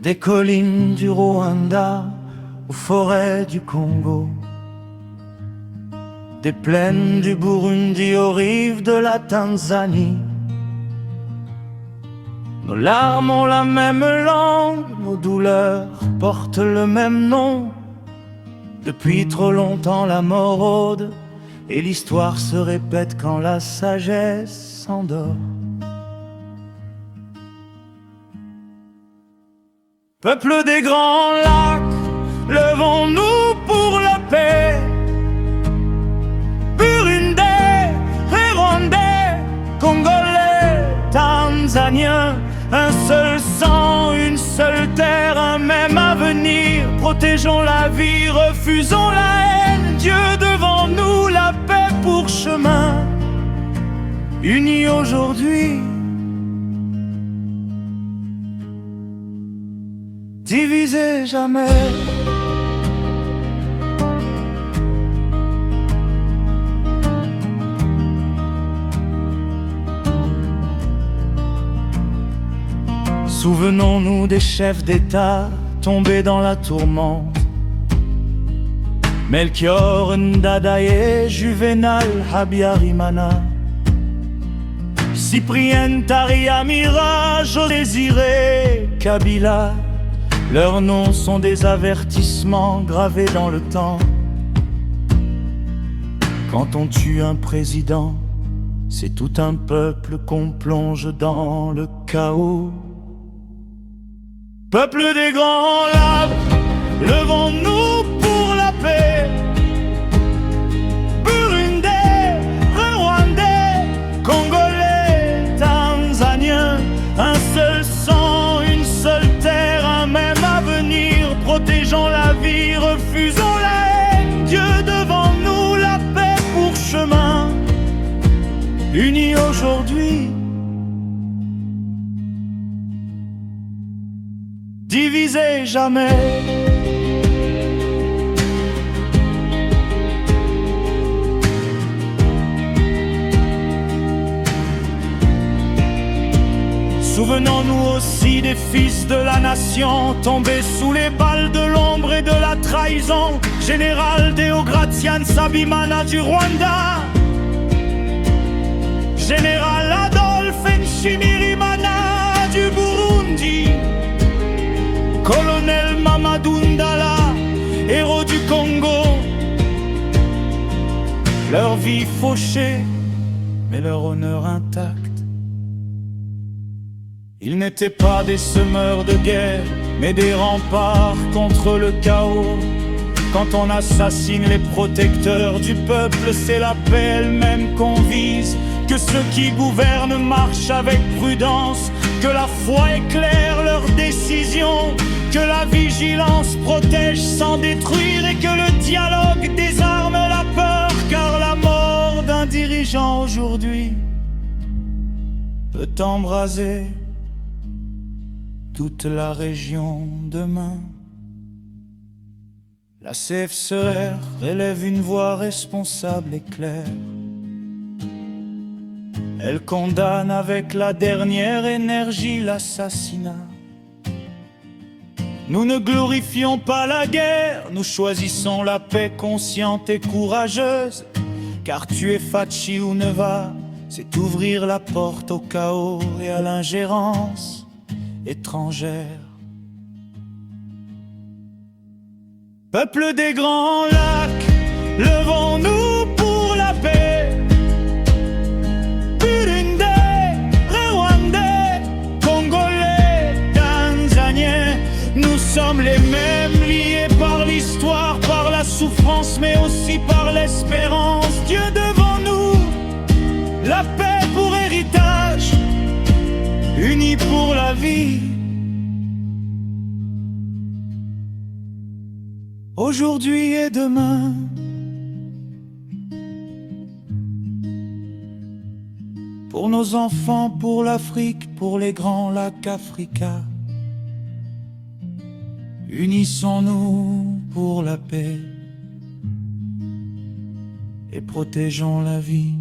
Des collines du Rwanda aux forêts du Congo, des plaines du Burundi aux rives de la Tanzanie. Nos larmes ont la même langue, nos douleurs portent le même nom. Depuis trop longtemps la mort rôde, et l'histoire se répète quand la sagesse s'endort. Peuple des grands lacs, levons-nous pour la paix. Burundais, Rwandais, Congolais, Tanzaniens, un seul sang, une seule terre, un même avenir. Protégeons la vie, refusons la haine. Dieu devant nous, la paix pour chemin. Unis aujourd'hui, divisés jamais. Souvenons-nous des chefs d'État tombés dans la tourmente. Melchior Ndadaye, Juvenal Habyarimana, Cyprien Taryamira, Désiré Kabila. Leurs noms sont des avertissements gravés dans le temps. Quand on tue un président, c'est tout un peuple qu'on plonge dans le chaos. Peuple des grands lacs, levons-nous pour la paix. Burundais, Rwandais, Congolais, Tanzaniens, un seul sang, une seule terre, un même avenir. Protégeons la vie, refusons la haine. Dieu devant nous, la paix pour chemin. Unis aujourd'hui, divisés jamais. Souvenons-nous aussi des fils de la nation tombés sous les balles de l'ombre et de la trahison. Général Deogratian Sabimana du Rwanda, Général Adolphe Nshimirimana du Burundi, Colonel Mamadou Ndala, héros du Congo. Leur vie fauchée, mais leur honneur intact. Ils n'étaient pas des semeurs de guerre, mais des remparts contre le chaos. Quand on assassine les protecteurs du peuple, c'est la paix elle-même qu'on vise. Que ceux qui gouvernent marchent avec prudence, que la foi éclaire leurs décisions, que la vigilance protège sans détruire et que le dialogue désarme la peur. Car la mort d'un dirigeant aujourd'hui peut embraser toute la région demain. La CFCR relève une voix responsable et claire. Elle condamne avec la dernière énergie l'assassinat. Nous ne glorifions pas la guerre, nous choisissons la paix consciente et courageuse. Car tuer Fachi ou Neva, c'est ouvrir la porte au chaos et à l'ingérence étrangère. Peuple des grands lacs, levons-nous pour la paix. Burundais, Rwandais, Congolais, Tanzaniens, nous sommes les mêmes, liés par l'histoire, par la souffrance, mais aussi par l'espérance. Dieu devant nous, la paix pour héritage, unis pour la vie. Aujourd'hui et demain, pour nos enfants, pour l'Afrique, pour les grands lacs Africa. Unissons-nous pour la paix et protégeons la vie.